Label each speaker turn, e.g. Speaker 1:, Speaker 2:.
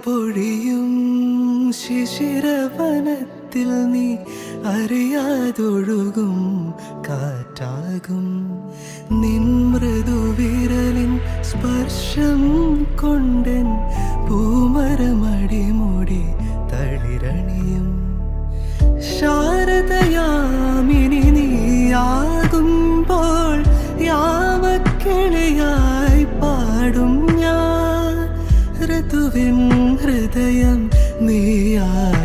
Speaker 1: പൊഴിയും ശിശിരവനത്തിൽ നീ അറിയാതൊഴുകും കാറ്റാകും. നിൻ മൃദുവിരലിൻ സ്പർശം കൊണ്ടൻ പൂമരമടിമുടി തളിരണിയും. ശാരദയാമിനി നീയാകുമ്പോൾ യാമക്കിളിയായി പാടും ഞാൻ. ഋതുവിൻ ഹൃദയം നീയാ